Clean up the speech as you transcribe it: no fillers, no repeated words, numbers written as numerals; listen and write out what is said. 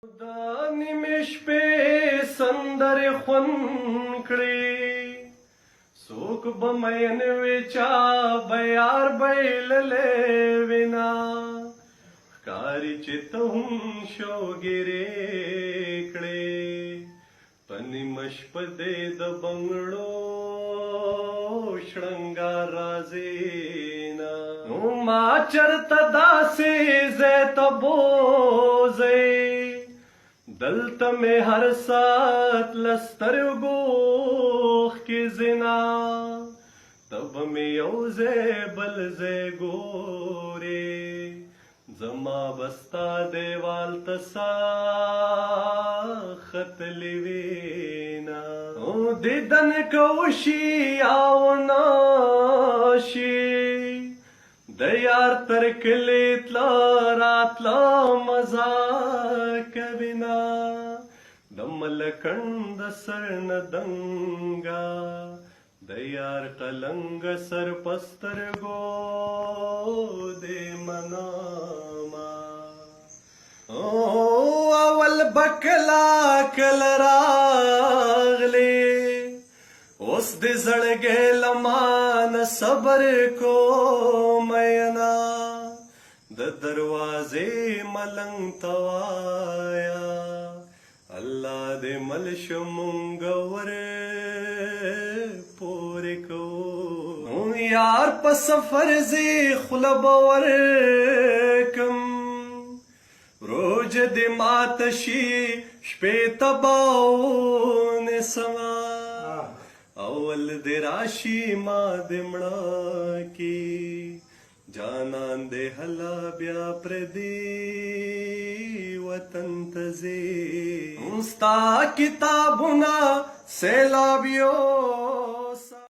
د نیمې شپې سندرې خوند کړې څوک به مین وي چا به یار بایللی وینا ښکاري چې ته هم شوګیرې کړې په نیمه شپه دې د بنګړو شړنګار راځي نه نو ما چرته داسې ځای ته بوځئ دلته مې هر ساعت لسترګو کې زنا تب مې یو ځای بل ځای ګورې زما بستا دیوال ته ساه ختلې وینا دیدن کوشي او ناشي د یار تر کلی تلا راتلا مزا کوینا د ملکنډ سر نه دنګا د یار قلنګ سر پسترګو دې مناما اول بکلا کل راغلی اوس دې زړګې لمان صبر کو مینا د دروازې ملنګ توایا الله دې مل شمونګ ور پورې کو یار په سفر زی خلب ور کم روج دې مات شي شپې تباو نسما اول دې راشي ما دې مړه کی جانان دې هلا بیا پردي وطن تزي ستا کتابونه سیلابیو